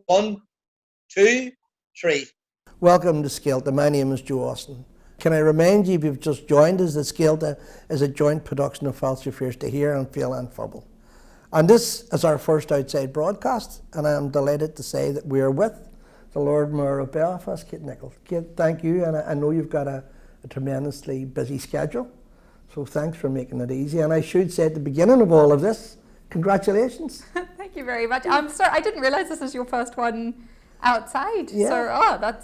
1, 2, 3. Welcome to Scéalta. My name is Joe Austin. Can I remind you, if you've just joined us, that Scéalta is a joint production of False Affairs to Hear and Feel and Fubble. And this is our first outside broadcast, and I am delighted to say that we are with the Lord Mayor of Belfast, Kate Nicholl. Kate, thank you, and I know you've got a tremendously busy schedule, so thanks for making it easy. And I should say at the beginning of all of this, congratulations. Thank you very much. I'm sorry, I didn't realise this was your first one outside. Yeah. So,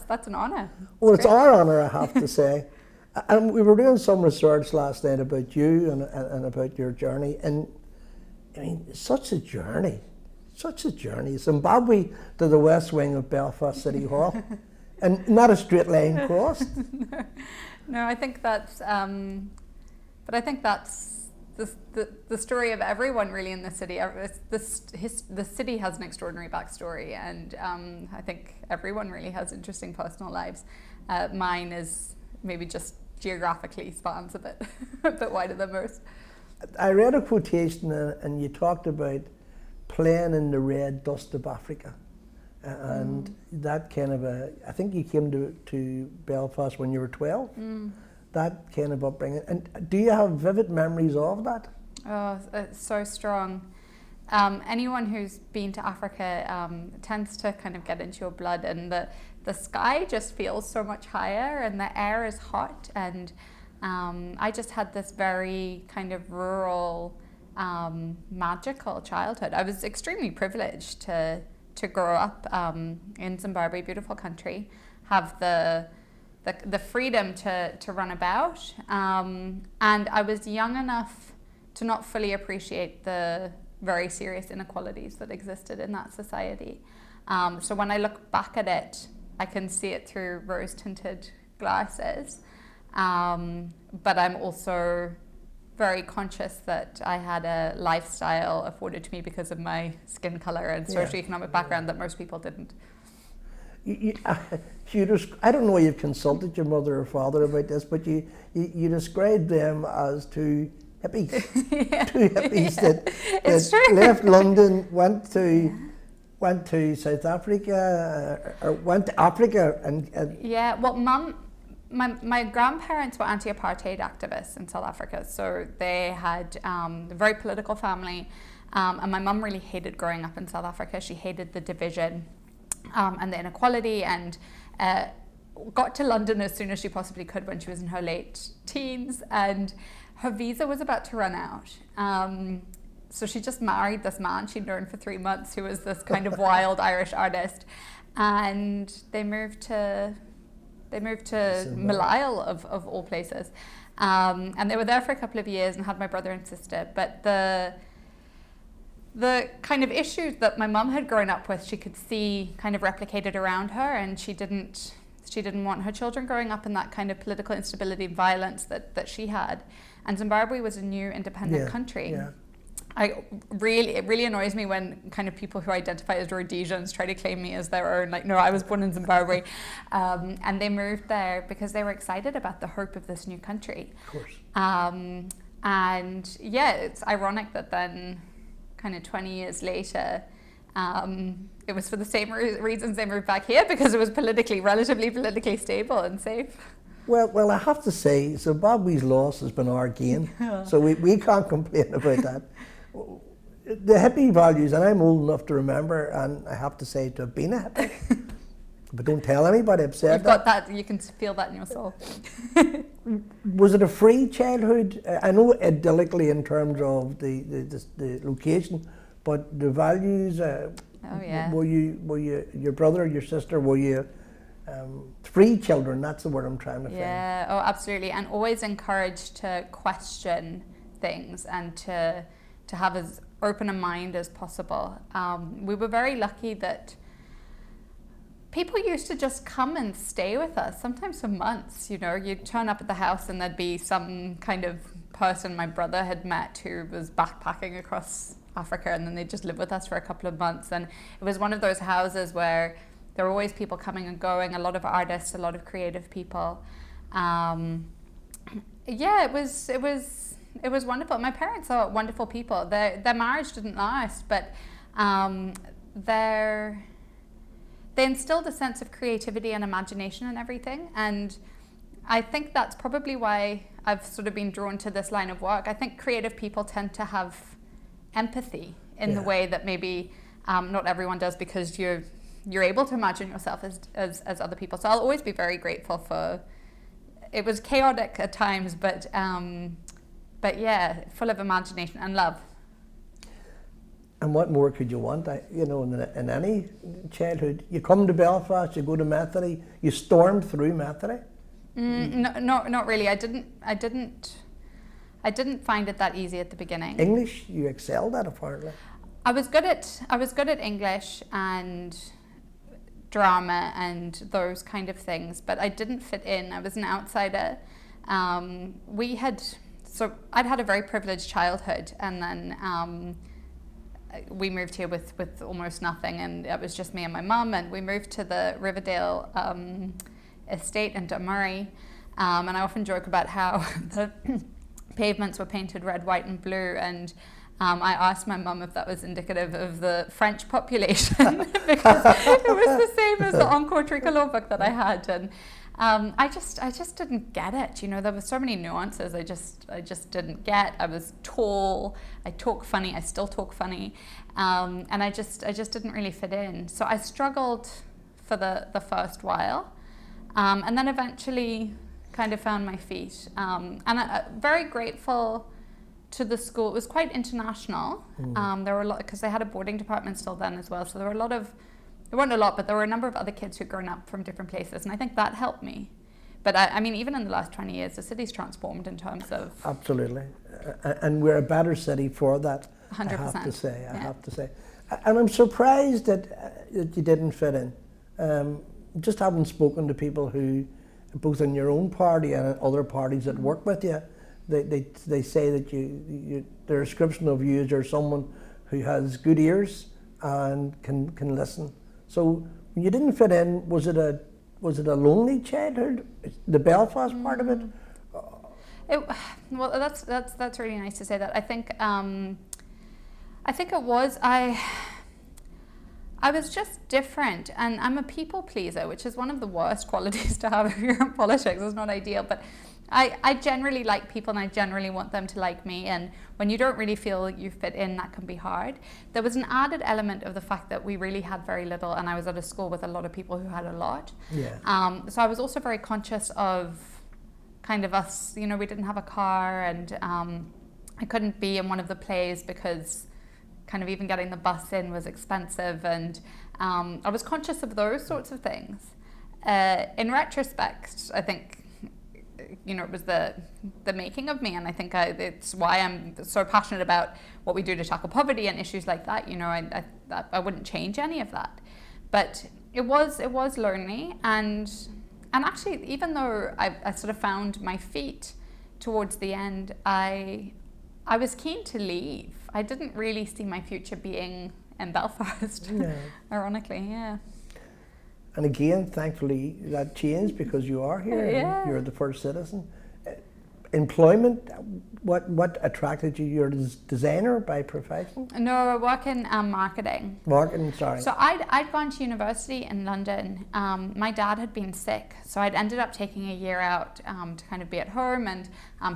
that's an honour. Well, it's our honour, I have to say. And we were doing some research last night about you and about your journey. And I mean, such a journey. Zimbabwe to the west wing of Belfast City Hall. And not a straight line crossed. No, I think that's, but I think that's the story of everyone really in the city. The city has an extraordinary backstory, and I think everyone really has interesting personal lives. Mine is maybe just geographically spans a bit wider than most. I read a quotation and you talked about playing in the red dust of Africa. And that kind of I think you came to Belfast when you were 12. That kind of upbringing. And do you have vivid memories of that? Oh, it's so strong. Anyone who's been to Africa tends to kind of get into your blood, and the sky just feels so much higher and the air is hot, and I just had this very kind of rural, magical childhood. I was extremely privileged to grow up in Zimbabwe, beautiful country, have the freedom to run about, and I was young enough to not fully appreciate the very serious inequalities that existed in that society. So when I look back at it, I can see it through rose-tinted glasses, but I'm also very conscious that I had a lifestyle afforded to me because of my skin colour and socioeconomic background that most people didn't. I don't know if you've consulted your mother or father about this, but you described them as two hippies. Two hippies that left London, went to South Africa, or went to Africa and yeah, well, my grandparents were anti-apartheid activists in South Africa, so they had a very political family, and my mum really hated growing up in South Africa. She hated the division and the inequality, and got to London as soon as she possibly could when she was in her late teens, and her visa was about to run out. So she just married this man she'd known for 3 months, who was this kind of wild Irish artist, and they moved to Mcaleese of all places, and they were there for a couple of years and had my brother and sister. But the kind of issues that my mum had grown up with, she could see kind of replicated around her, and she didn't want her children growing up in that kind of political instability and violence that she had. And Zimbabwe was a new independent country. Yeah. It really annoys me when kind of people who identify as Rhodesians try to claim me as their own. Like, no, I was born in Zimbabwe. And they moved there because they were excited about the hope of this new country. Of course. And yeah, it's ironic that then kind of 20 years later, it was for the same reasons they moved back here, because it was relatively politically stable and safe. Well, I have to say, Zimbabwe's loss has been our gain, so we can't complain about that. The hippie values, and I'm old enough to remember, and I have to say to have been a hippie, but don't tell anybody I've said You've got that, you can feel that in your soul. Was it a free childhood? I know idyllically in terms of the location, but the values, were you, your brother, your sister, were you free children? That's the word I'm trying to find. Yeah, oh, absolutely. And always encouraged to question things and to have as open a mind as possible. We were very lucky that people used to just come and stay with us, sometimes for months. You know, you'd turn up at the house and there'd be some kind of person my brother had met who was backpacking across Africa, and then they'd just live with us for a couple of months. And it was one of those houses where there were always people coming and going, a lot of artists, a lot of creative people. Yeah, it was wonderful. My parents are wonderful people. Their marriage didn't last, but they instilled a sense of creativity and imagination and everything. And I think that's probably why I've sort of been drawn to this line of work. I think creative people tend to have empathy in the way that maybe not everyone does, because you're able to imagine yourself as other people. So I'll always be very grateful for. It was chaotic at times, but yeah, full of imagination and love. And what more could you want? In any childhood, you come to Belfast, you go to Mcaleese, you stormed through Mcaleese. No, not really. I didn't find it that easy at the beginning. English, you excelled at apparently. I was good at English and drama and those kind of things, but I didn't fit in. I was an outsider. I'd had a very privileged childhood, and then we moved here with almost nothing, and it was just me and my mum, and we moved to the Riverdale estate in Dunmurry, and I often joke about how the pavements were painted red, white and blue, and I asked my mum if that was indicative of the French population because it was the same as the Encore Tricolore book that I had, and I just didn't get it. There were so many nuances I just didn't get. I was tall, I talk funny, I still talk funny, and I just didn't really fit in. So I struggled for the first while, and then eventually kind of found my feet. And I'm very grateful to the school. It was quite international. There were a lot, because they had a boarding department still then as well. So there weren't a lot, but there were a number of other kids who'd grown up from different places, and I think that helped me. But I mean, even in the last 20 years, the city's transformed in terms of... Absolutely. And we're a better city for that, 100%. I have to say. And I'm surprised that you didn't fit in. Just having spoken to people who, both in your own party and other parties that work with you, they say that their description of you is you're someone who has good ears and can listen. So when you didn't fit in, was it a lonely childhood? The Belfast part of it? Well, that's really nice to say that. I think it was. I was just different, and I'm a people pleaser, which is one of the worst qualities to have if you're in politics. It's not ideal, but I generally like people, and I generally want them to like me, and when you don't really feel you fit in, that can be hard. There was an added element of the fact that we really had very little, and I was at a school with a lot of people who had a lot. Yeah. So I was also very conscious of kind of us, we didn't have a car, and I couldn't be in one of the plays because kind of even getting the bus in was expensive, and I was conscious of those sorts of things. In retrospect, I think it was the making of me, and I think it's why I'm so passionate about what we do to tackle poverty and issues like that. I wouldn't change any of that, but it was lonely, and actually, even though I sort of found my feet towards the end, I was keen to leave. I didn't really see my future being in Belfast, ironically, yeah. And again, thankfully, that changed because you are here. Yeah. You're the first citizen. Employment, what attracted you? You're a designer by profession? No, I work in marketing. Marketing, sorry. So I'd gone to university in London. My dad had been sick, so I'd ended up taking a year out to kind of be at home, and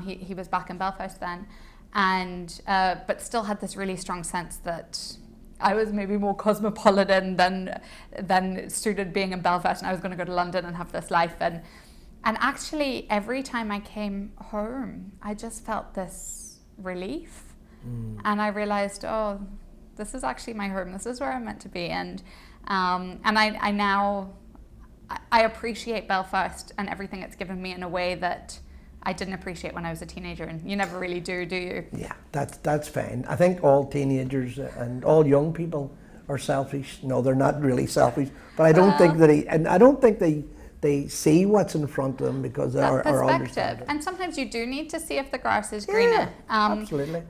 he was back in Belfast then, and but still had this really strong sense that I was maybe more cosmopolitan than suited being in Belfast, and I was going to go to London and have this life. And actually, every time I came home, I just felt this relief. And I realized, oh, this is actually my home. This is where I'm meant to be. And I now appreciate Belfast and everything it's given me in a way that I didn't appreciate when I was a teenager, and you never really do you? Yeah, that's fine. I think all teenagers and all young people are selfish. No, they're not really selfish, but I don't think they see what's in front of them because they are perspective. And sometimes you do need to see if the grass is greener. Yeah, absolutely.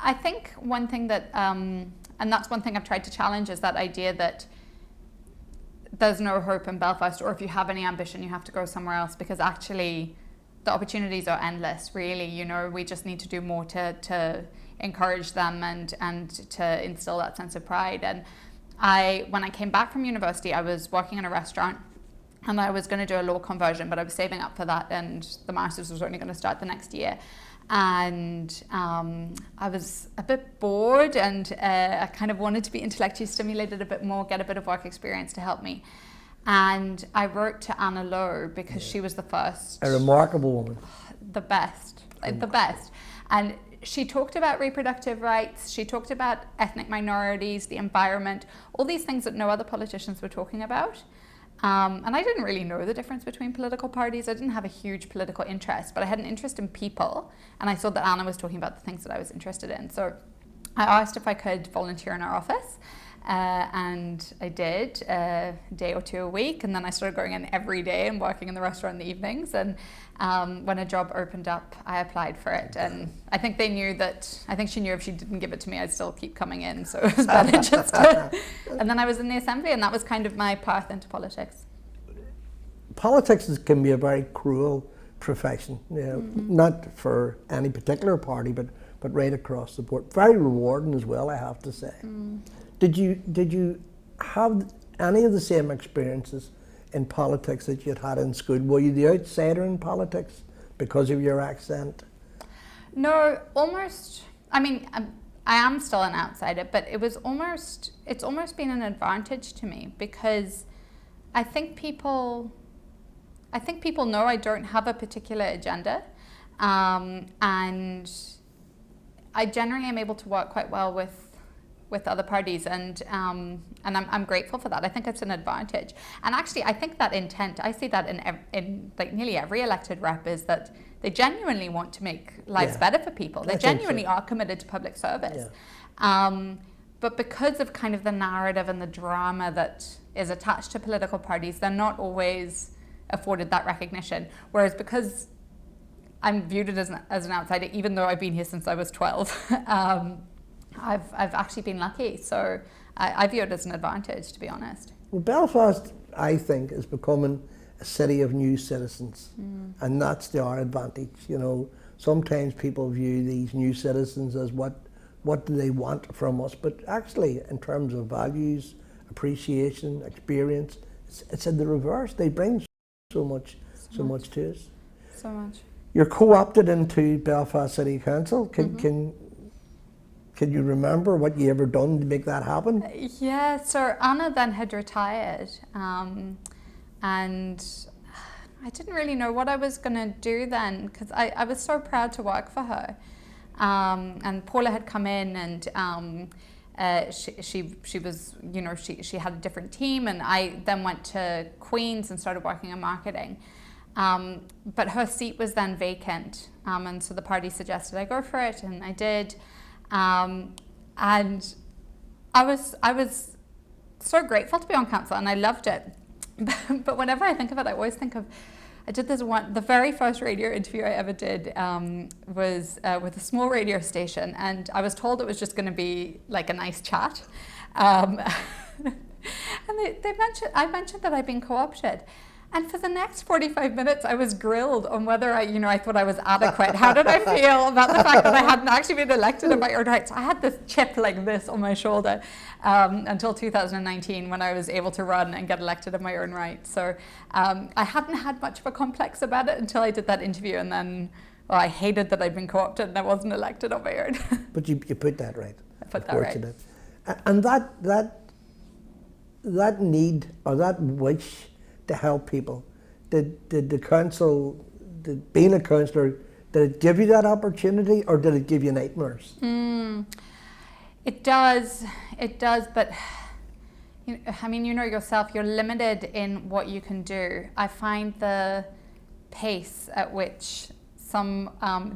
I think one thing that, and that's one thing I've tried to challenge, is that idea that there's no hope in Belfast, or if you have any ambition, you have to go somewhere else, because actually the opportunities are endless, really. We just need to do more to encourage them and to instill that sense of pride. And when I came back from university, I was working in a restaurant and I was going to do a law conversion, but I was saving up for that, and the master's was only going to start the next year. And I was a bit bored, and I kind of wanted to be intellectually stimulated a bit more, get a bit of work experience to help me. And I wrote to Anna Lowe because she was the first. A remarkable woman. The best, like the best. And she talked about reproductive rights, she talked about ethnic minorities, the environment, all these things that no other politicians were talking about. And I didn't really know the difference between political parties. I didn't have a huge political interest, but I had an interest in people, and I saw that Anna was talking about the things that I was interested in. So I asked if I could volunteer in her office, and I did a day or two a week, and then I started going in every day and working in the restaurant in the evenings. And when a job opened up, I applied for it, and I think she knew if she didn't give it to me, I'd still keep coming in, so it was better just to. And then I was in the assembly, and that was kind of my path into politics. Politics can be a very cruel profession, you know, not for any particular party, but right across the board. Very rewarding as well, I have to say. Did you have any of the same experiences in politics that you'd had in school? Were you the outsider in politics because of your accent? No, almost. I mean, I am still an outsider, but it's almost been an advantage to me, because I think people know I don't have a particular agenda, and I generally am able to work quite well with other parties, and I'm grateful for that. I think it's an advantage, and actually I think that intent, I see that in like nearly every elected rep, is that they genuinely want to make lives better for people. They genuinely are committed to public service. But because of kind of the narrative and the drama that is attached to political parties, they're not always afforded that recognition. Whereas because I'm viewed as an outsider, even though I've been here since I was 12, I've actually been lucky. So I view it as an advantage, to be honest. Well, Belfast, I think, is becoming a city of new citizens, and that's our advantage. You know, sometimes people view these new citizens as what do they want from us, but actually, in terms of values, appreciation, experience, it's in the reverse. They bring so much to us. So much. You're co-opted into Belfast City Council. Can you remember what you ever done to make that happen? Yeah, so Anna then had retired, and I didn't really know what I was going to do then, because I was so proud to work for her. And Paula had come in, and she was, you know, she had a different team, and I then went to Queen's and started working in marketing. But her seat was then vacant, and so the party suggested I go for it, and I did. And I was so grateful to be on council, and I loved it. But whenever I think of it, I always think of, I did this one, the very first radio interview I ever did was with a small radio station, and I was told it was just going to be like a nice chat. And I mentioned that I'd been co-opted. And for the next 45 minutes, I was grilled on whether I thought I was adequate. How did I feel about the fact that I hadn't actually been elected in my own right? So I had this chip like this on my shoulder until 2019, when I was able to run and get elected in my own right. So I hadn't had much of a complex about it until I did that interview, and then I hated that I'd been co-opted and I wasn't elected on my own. But you put that right. I put that right. And that need, or that wish to help people, did the council, being a councillor, did it give you that opportunity, or did it give you nightmares? It does, but I mean, you know yourself, you're limited in what you can do. I find the pace at which some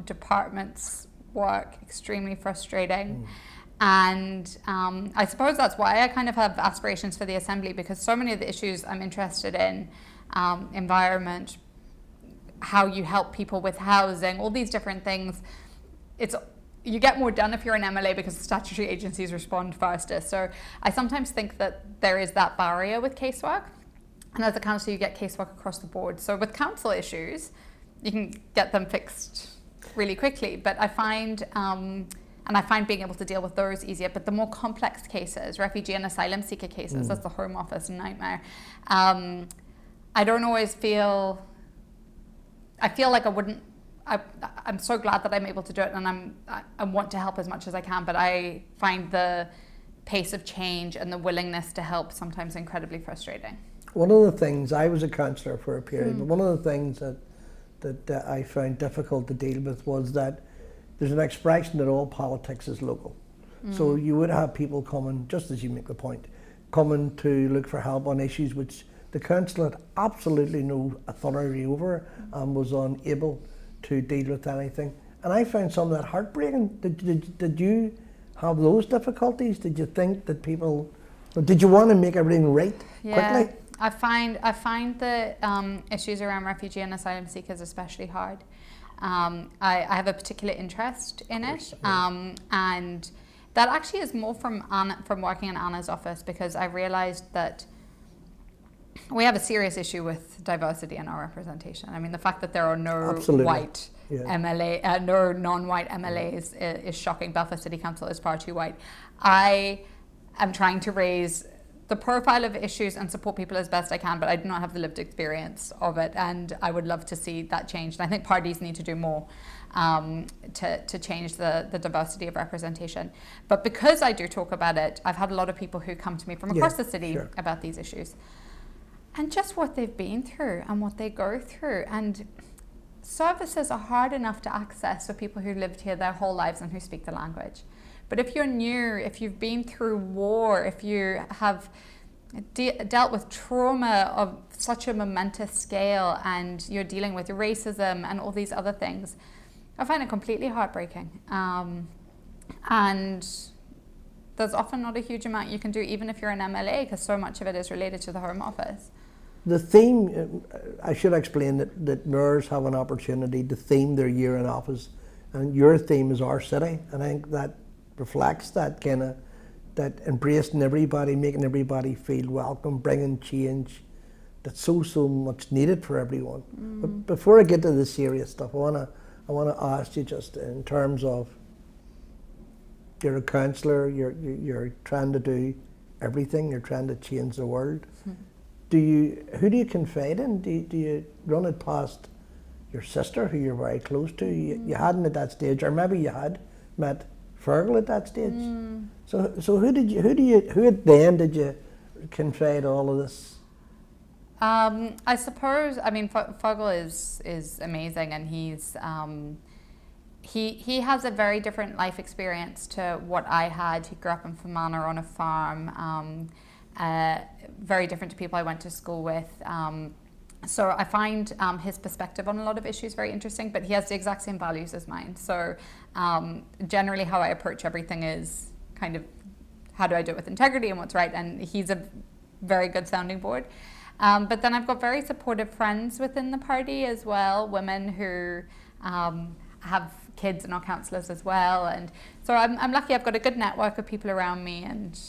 departments work extremely frustrating. And I suppose that's why I kind of have aspirations for the Assembly, because so many of the issues I'm interested in, environment, how you help people with housing, all these different things, you get more done if you're an MLA because the statutory agencies respond faster. So I sometimes think that there is that barrier with casework. And as a councillor, you get casework across the board. So with council issues, you can get them fixed really quickly. But I find And I find being able to deal with those easier. But the more complex cases, refugee and asylum seeker cases, that's the Home Office nightmare. I don't always feel, I feel like I wouldn't, I'm so glad that I'm able to do it, and I want to help as much as I can, but I find the pace of change and the willingness to help sometimes incredibly frustrating. One of the things, I was a councillor for a period, but one of the things that I found difficult to deal with was that there's an expression that all politics is local. So you would have people coming, just as you make the point, coming to look for help on issues which the council had absolutely no authority over and was unable to deal with anything. And I found some of that heartbreaking. Did you have those difficulties? Did you think that people, did you want to make everything right quickly? I find the issues around refugee and asylum seekers especially hard. I have a particular interest in it, and that actually is more from working in Anna's office, because I realised that we have a serious issue with diversity in our representation. I mean, the fact that there are no white MLA, no non-white MLAs is shocking. Belfast City Council is far too white. I am trying to raise the profile of issues and support people as best I can, but I do not have the lived experience of it, and I would love to see that changed. And I think parties need to do more to change the diversity of representation. But because I do talk about it, I've had a lot of people who come to me from across the city about these issues, and just what they've been through and what they go through. And services are hard enough to access for people who lived here their whole lives and who speak the language. But if you're new, if you've been through war, if you have dealt with trauma of such a momentous scale, and you're dealing with racism and all these other things, I find it completely heartbreaking. And there's often not a huge amount you can do, even if you're an MLA, because so much of it is related to the Home Office. The theme, I should explain that mayors have an opportunity to theme their year in office, and your theme is Our City. And I think that reflects that kind of, that embracing everybody, making everybody feel welcome, bringing change that's so much needed for everyone. But before I get to the serious stuff, I want to ask you, just in terms of, you're a councillor, you're trying to do everything, you're trying to change the world. Who do you confide in? Do you run it past your sister, who you're very close to? You hadn't at that stage, or maybe you had met Fergal at that stage. So who did you confide all of this? I suppose, I mean, Fergal is amazing, and he's he has a very different life experience to what I had. He grew up in Fermanagh on a farm, very different to people I went to school with. So I find his perspective on a lot of issues very interesting, but he has the exact same values as mine. So generally how I approach everything is kind of, how do I do it with integrity and what's right? And he's a very good sounding board. But then I've got very supportive friends within the party as well, women who have kids and are councillors as well. And so I'm lucky I've got a good network of people around me. And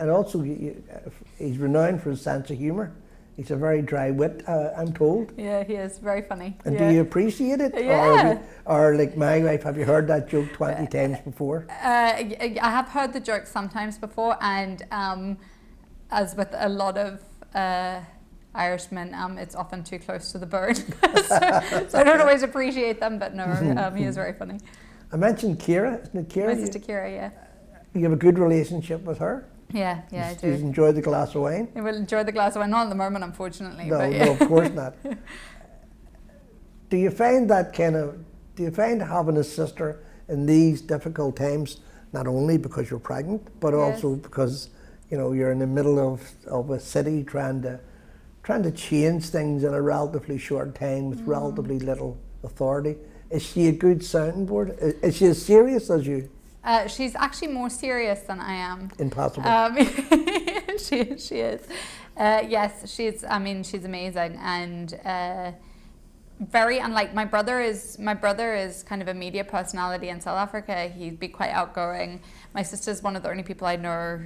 also, he's renowned for his sense of humour. He's a very dry wit, I'm told. Yeah, he is very funny. And do you appreciate it? Yeah. Or like my wife, have you heard that joke 20 times before? I have heard the joke sometimes before, and as with a lot of Irishmen, it's often too close to the bone. so I don't always appreciate them, but no, he is very funny. I mentioned Kira, isn't it Kira? My sister Kira, yeah. You have a good relationship with her? Yeah, I do. You enjoy the glass of wine? I will enjoy the glass of wine, not at the moment, unfortunately. No, but yeah. No, of course not. Do you find having a sister in these difficult times, not only because you're pregnant, but also because, you know, you're in the middle of a city trying to change things in a relatively short time with relatively little authority? Is she a good sounding board? Is she as serious as you? She's actually more serious than I am. Impossible. She is. Yes, she's amazing, and very unlike my brother is kind of a media personality in South Africa. He'd be quite outgoing. My sister's one of the only people I know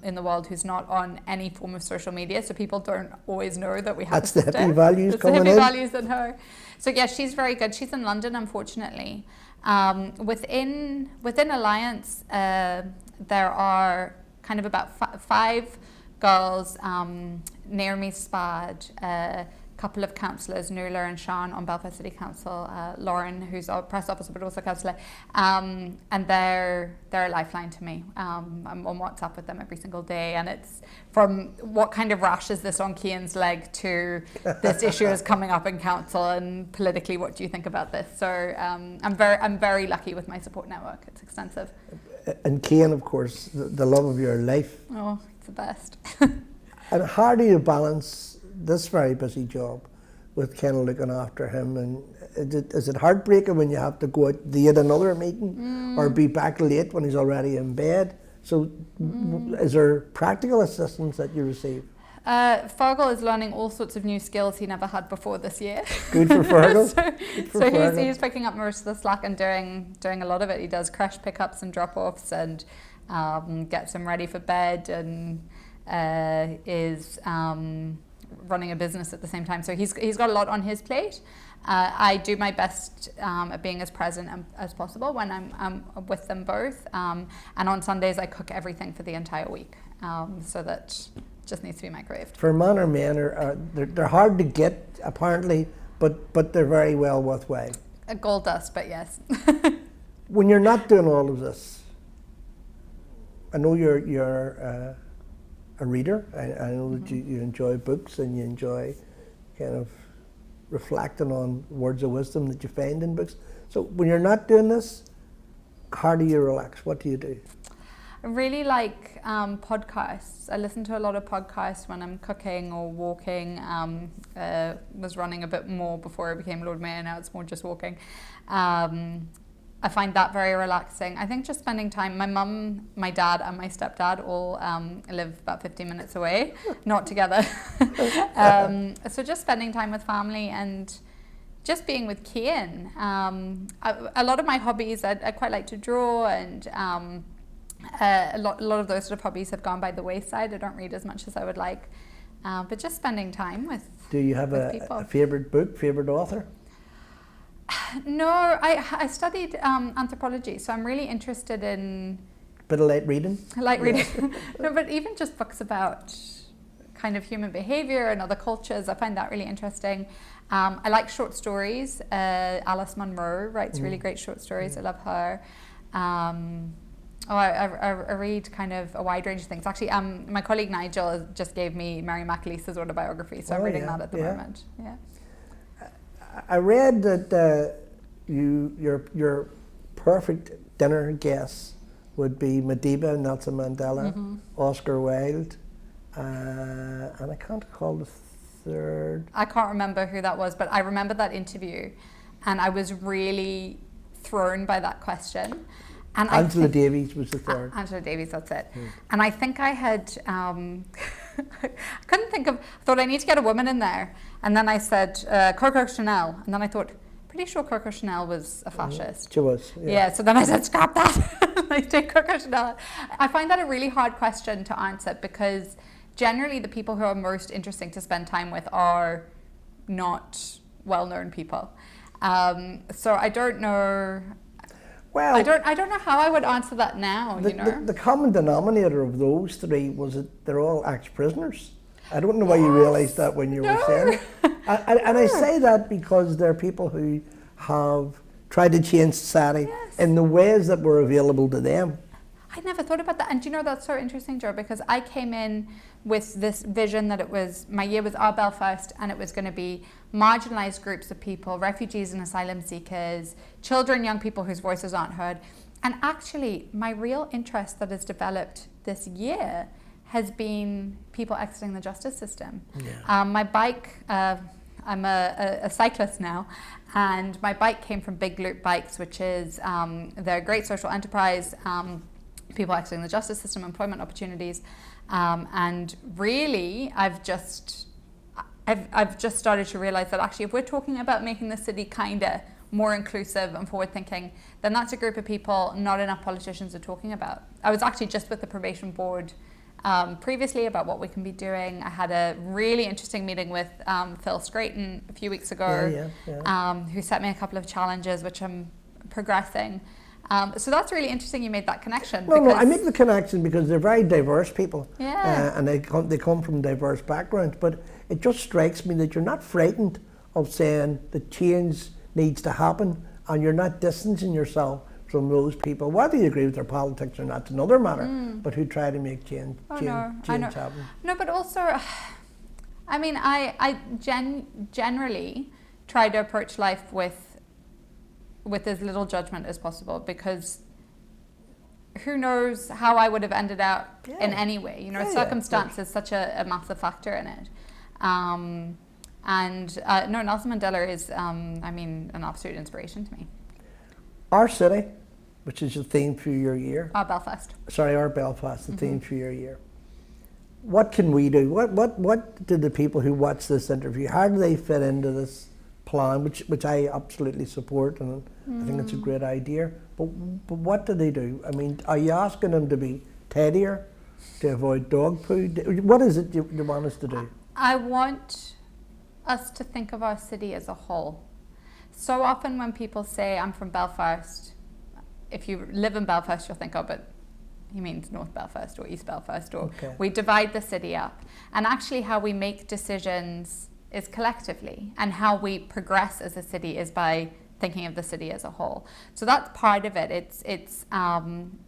in the world who's not on any form of social media, so people don't always know that we have That's a sister. The hippie values coming in. That's the hippie values in her. So yeah, she's very good. She's in London, unfortunately. Within Alliance, there are kind of about 5 girls, Naomi Spad, a couple of councillors, Nicholl and Sean on Belfast City Council, Lauren, who's a press officer but also councillor, and they're a lifeline to me. I'm on WhatsApp with them every single day, and it's from what kind of rash is this on Cian's leg to this issue is coming up in council, and politically what do you think about this? So I'm very lucky with my support network. It's extensive. And Cian, of course, the love of your life. Oh, it's the best. And how do you balance this very busy job with kind of looking after him? And is it heartbreaking when you have to go out to yet another meeting or be back late when he's already in bed? So is there practical assistance that you receive? Fergal is learning all sorts of new skills he never had before this year. Good for Fergal. so he's picking up most of the slack and doing a lot of it. He does crash pickups and drop-offs and gets him ready for bed, and is running a business at the same time. So he's got a lot on his plate. I do my best at being as present as possible when I'm with them both. And on Sundays I cook everything for the entire week, so that just needs to be microwaved. For Manor men, they're hard to get apparently, but they're very well worthwhile. A gold dust, but yes. When you're not doing all of this, I know you're a reader. I know that you enjoy books and you enjoy kind of reflecting on words of wisdom that you find in books. So when you're not doing this, how do you relax? What do you do? I really like podcasts. I listen to a lot of podcasts when I'm cooking or walking. Was running a bit more before I became Lord Mayor. Now it's more just walking. I find that very relaxing. I think just spending time, my mum, my dad and my stepdad all live about 15 minutes away, not together. So just spending time with family and just being with Cian. A lot of my hobbies, I quite like to draw, and a lot of those sort of hobbies have gone by the wayside. I don't read as much as I would like, but just spending time with people. Do you have a favourite book, favourite author? No, I studied anthropology, so I'm really interested in... Bit of light reading? Light reading. No, but even just books about kind of human behaviour and other cultures, I find that really interesting. I like short stories. Alice Munro writes really great short stories. I love her. I read kind of a wide range of things. Actually, my colleague Nicholl just gave me Mary Mcaleese's autobiography, so I'm reading that at the moment. Yeah. I read that your perfect dinner guests would be Madiba, Nelson Mandela, Oscar Wilde, and I can't recall the third. I can't remember who that was, but I remember that interview, and I was really thrown by that question. And Angela Davies was the third. Angela Davies, that's it. And I think I had, I couldn't think of, thought I need to get a woman in there. And then I said, Coco Chanel. And then I thought, pretty sure Coco Chanel was a fascist. She was, yeah. So then I said, scrap that. I take Coco Chanel. I find that a really hard question to answer, because generally the people who are most interesting to spend time with are not well-known people. So I don't know. Well, I don't know how I would answer that now. The common denominator of those three was that they're all ex-prisoners. I don't know why you realised that when you were saying it. And I say that because they're people who have tried to change society in the ways that were available to them. I never thought about that. And do you know, that's so interesting, Joe, because I came in with this vision that it was, my year was Our Belfast, and it was going to be marginalised groups of people, refugees and asylum seekers, children, young people whose voices aren't heard. And actually, my real interest that has developed this year has been people exiting the justice system. Yeah. My bike, I'm a cyclist now, and my bike came from Big Loop Bikes, which is they're a great social enterprise, people exiting the justice system, employment opportunities, and really I've just started to realise that actually if we're talking about making the city kinder, more inclusive and forward thinking, then that's a group of people not enough politicians are talking about. I was actually just with the probation board previously about what we can be doing. I had a really interesting meeting with Phil Scraton a few weeks ago, who set me a couple of challenges which I'm progressing. So that's really interesting you made that connection. No, I make the connection because they're very diverse people. Yeah. And they come from diverse backgrounds. But it just strikes me that you're not frightened of saying that change needs to happen, and you're not distancing yourself from those people, whether you agree with their politics or not, it's another matter, but who try to make change happen. No, but also, I mean, I generally try to approach life with as little judgment as possible, because who knows how I would have ended up in any way. You know, circumstance is such a massive factor in it. No, Nelson Mandela is, I mean, an absolute inspiration to me. Our city, which is the theme for your year. Belfast. Sorry, our Belfast, the theme for your year. What can we do? What do the people who watch this interview, how do they fit into this plan, which I absolutely support, and I think it's a great idea. But what do they do? I mean, are you asking them to be tidier, to avoid dog poo? What is it you want us to do? I want us to think of our city as a whole. So often when people say, I'm from Belfast, if you live in Belfast, you'll think, oh, but he means North Belfast or East Belfast, or we divide the city up. And actually how we make decisions is collectively, and how we progress as a city is by thinking of the city as a whole. So that's part of it.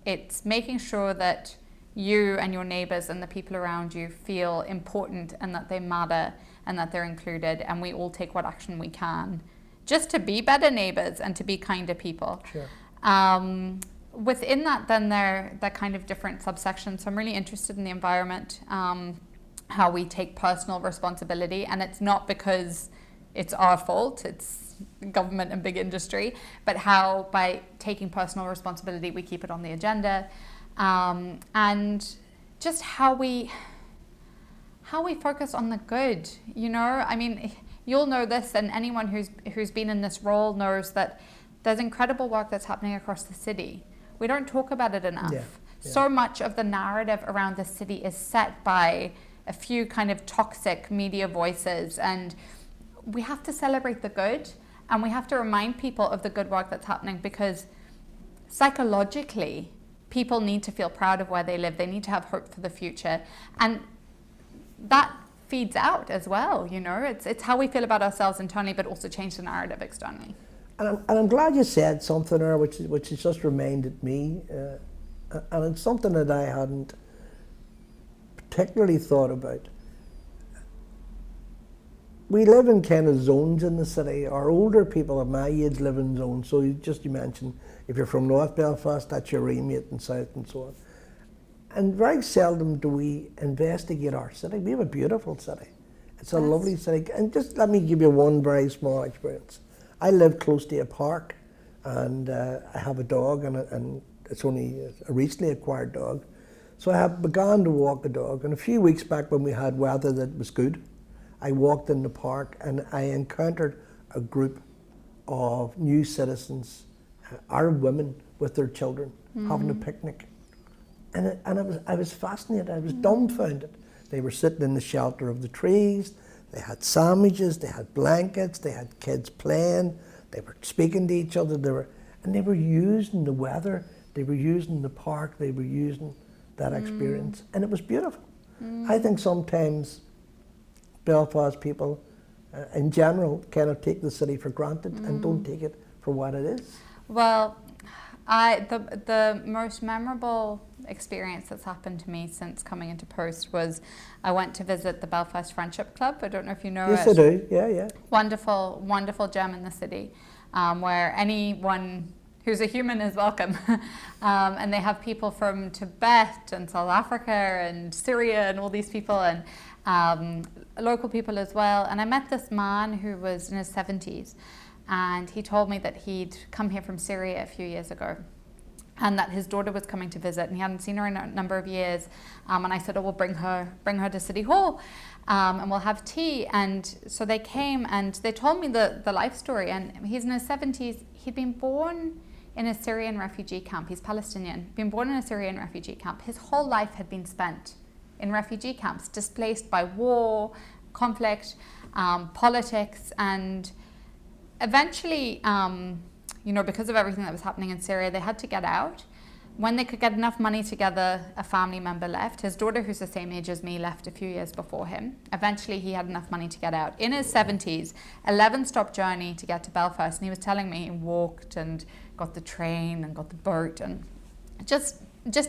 It's making sure that you and your neighbours and the people around you feel important, and that they matter, and that they're included, and we all take what action we can just to be better neighbours and to be kinder people. Sure. Within that, then they're kind of different subsections. So I'm really interested in the environment, how we take personal responsibility, and it's not because it's our fault, it's government and big industry, but how by taking personal responsibility we keep it on the agenda, and just how we focus on the good. You know, I mean, you'll know this, and anyone who's been in this role knows that there's incredible work that's happening across the city. We don't talk about it enough. So much of the narrative around the city is set by a few kind of toxic media voices, and we have to celebrate the good, and we have to remind people of the good work that's happening, because psychologically people need to feel proud of where they live. They need to have hope for the future, and that feeds out as well. You know, it's how we feel about ourselves internally, but also change the narrative externally. And I'm glad you said something there which has just reminded me, and it's something that I hadn't particularly thought about. We live in kind of zones in the city. Our older people of my age live in zones. So you mentioned, if you're from North Belfast, that's your remate, and South and so on. And very seldom do we investigate our city. We have a beautiful city. It's a lovely city. And just let me give you one very small experience. I live close to a park, and I have a dog, and it's only a recently acquired dog. So I have begun to walk the dog, and a few weeks back when we had weather that was good, I walked in the park and I encountered a group of new citizens, Arab women with their children, having a picnic. And I was fascinated, I was dumbfounded. They were sitting in the shelter of the trees, they had sandwiches, they had blankets, they had kids playing, they were speaking to each other, they were using the weather, they were using the park, they were using that experience, and it was beautiful. I think sometimes Belfast people in general kind of take the city for granted and don't take it for what it is. Well, the most memorable experience that's happened to me since coming into post was I went to visit the Belfast Friendship Club. I don't know if you know it. Yes, I do. Yeah. Wonderful, wonderful gem in the city, where anyone who's a human is welcome. And they have people from Tibet and South Africa and Syria and all these people, and local people as well. And I met this man who was in his 70s, and he told me that he'd come here from Syria a few years ago, and that his daughter was coming to visit, and he hadn't seen her in a number of years. And I said, oh, we'll bring her to City Hall, and we'll have tea. And so they came, and they told me the life story. And he's in his 70s. He'd been born in a Syrian refugee camp. He's Palestinian, been born in a Syrian refugee camp. His whole life had been spent in refugee camps, displaced by war, conflict, politics, and eventually because of everything that was happening in Syria, they had to get out. When they could get enough money together, a family member left. His daughter, who's the same age as me, left a few years before him. Eventually, he had enough money to get out. In his 70s, 11-stop journey to get to Belfast. And he was telling me he walked and got the train and got the boat, and just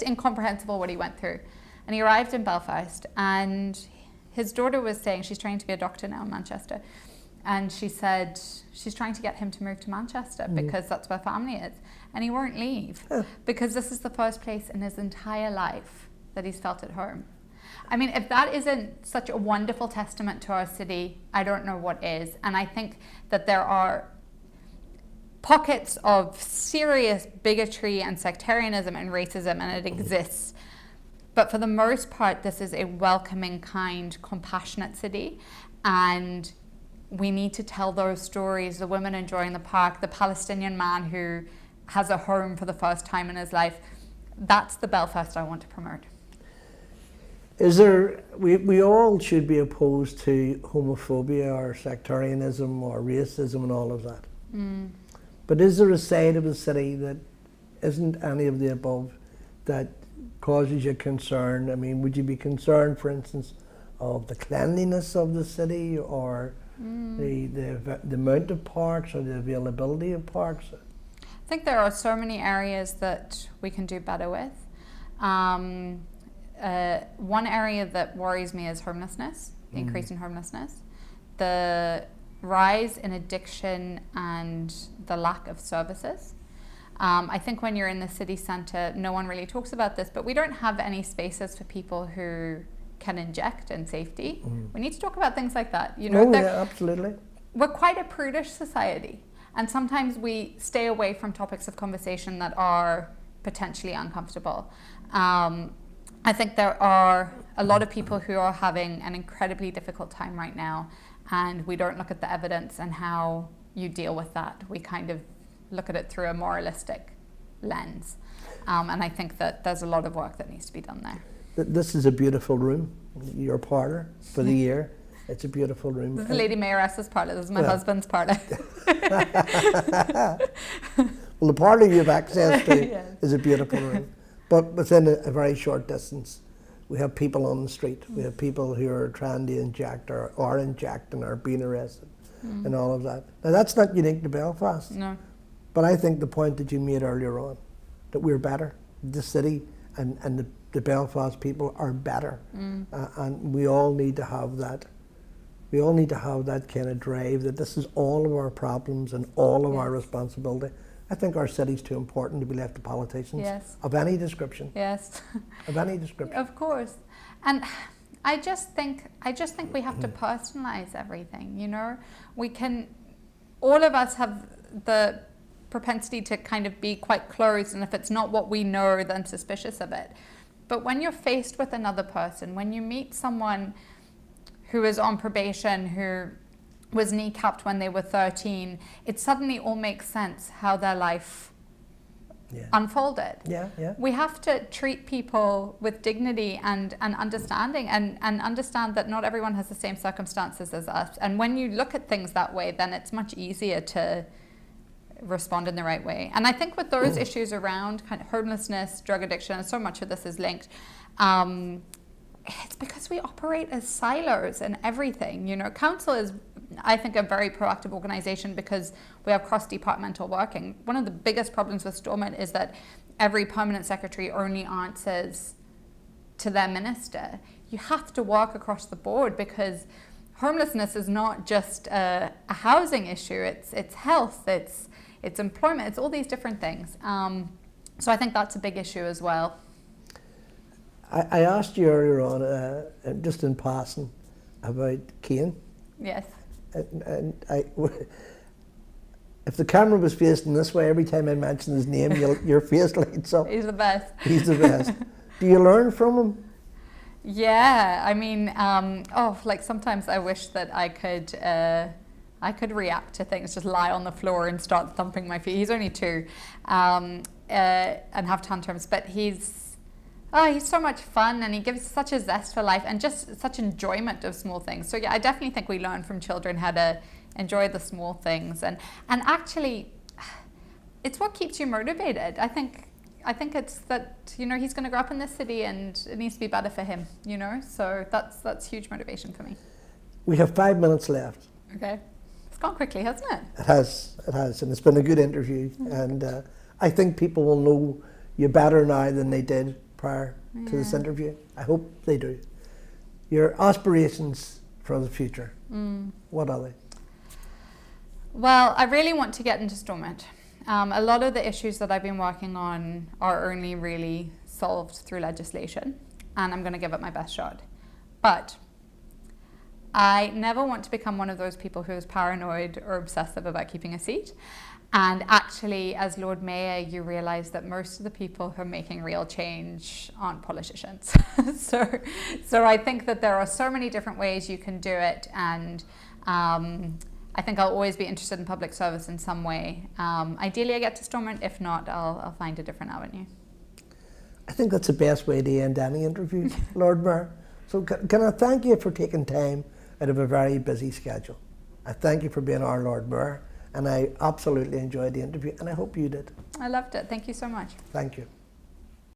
incomprehensible what he went through. And he arrived in Belfast, and his daughter was saying, she's trying to be a doctor now in Manchester, and she said she's trying to get him to move to Manchester because that's where family is. And he won't leave because this is the first place in his entire life that he's felt at home. I mean, if that isn't such a wonderful testament to our city, I don't know what is. And I think that there are pockets of serious bigotry and sectarianism and racism, and it exists. But for the most part, this is a welcoming, kind, compassionate city. And we need to tell those stories. The women enjoying the park, the Palestinian man who has a home for the first time in his life. That's the Belfast I want to promote. We all should be opposed to homophobia or sectarianism or racism and all of that. But is there a side of the city that isn't any of the above that causes you concern? I mean, would you be concerned, for instance, of the cleanliness of the city, or the amount of parks, or the availability of parks? I think there are so many areas that we can do better with. One area that worries me is homelessness, the increase in homelessness, the rise in addiction, and the lack of services. I think when you're in the city centre, no one really talks about this, but we don't have any spaces for people who can inject in safety. We need to talk about things like that. Yeah, absolutely. We're quite a prudish society. And sometimes we stay away from topics of conversation that are potentially uncomfortable. I think there are a lot of people who are having an incredibly difficult time right now, and we don't look at the evidence and how you deal with that. We kind of look at it through a moralistic lens. And I think that there's a lot of work that needs to be done there. This is a beautiful room. Your parlour for the year. It's a beautiful room. This is the Lady Mayoress's parlour. This is my husband's parlour. Well, the parlour you have access to is a beautiful room. But within a very short distance, we have people on the street. We have people who are trying to inject or are injecting or being arrested and all of that. Now, that's not unique to Belfast. No. But I think the point that you made earlier on, that we're better, the city and the Belfast people are better. And we all need to have that. We all need to have that kind of drive, that this is all of our problems and all of our responsibility. I think our city's too important to be left to politicians of any description. Yes. Of any description. Of course. And I just think we have to personalize everything, We can, all of us have the propensity to kind of be quite closed, and if it's not what we know, then suspicious of it. But when you're faced with another person, when you meet someone who is on probation, who was kneecapped when they were 13, it suddenly all makes sense how their life unfolded. We have to treat people with dignity and understanding, and understand that not everyone has the same circumstances as us. And when you look at things that way, then it's much easier to respond in the right way. And I think with those issues around kind of homelessness, drug addiction, and so much of this is linked, it's because we operate as silos in everything. Council is, I think, a very proactive organisation because we have cross-departmental working. One of the biggest problems with Stormont is that every permanent secretary only answers to their minister. You have to work across the board because homelessness is not just a housing issue. It's health, it's employment, it's all these different things. So I think that's a big issue as well. I asked you earlier on, just in passing, about Kane. Yes. And if the camera was facing this way, every time I mention his name, your face lights up. He's the best. He's the best. Do you learn from him? Yeah, I mean, sometimes I wish that I could react to things, just lie on the floor and start thumping my feet. He's only 2, and have tantrums, but he's so much fun, and he gives such a zest for life and just such enjoyment of small things. So yeah, I definitely think we learn from children how to enjoy the small things. And actually, it's what keeps you motivated. I think it's that, you know, he's going to grow up in this city and it needs to be better for him, you know, so that's huge motivation for me. We have 5 minutes left. Okay. It's gone quickly, hasn't it? It has, and it's been a good interview, and I think people will know you better now than they did prior to this interview. I hope they do. Your aspirations for the future, what are they? Well, I really want to get into Stormont. A lot of the issues that I've been working on are only really solved through legislation, and I'm going to give it my best shot. But I never want to become one of those people who is paranoid or obsessive about keeping a seat. And actually, as Lord Mayor, you realise that most of the people who are making real change aren't politicians. So I think that there are so many different ways you can do it, and I think I'll always be interested in public service in some way. Ideally, I get to Stormont. If not, I'll find a different avenue. I think that's the best way to end any interview, Lord Mayor. So can I thank you for taking time out of a very busy schedule. I thank you for being our Lord Mayor, and I absolutely enjoyed the interview, and I hope you did. I loved it. Thank you so much. Thank you.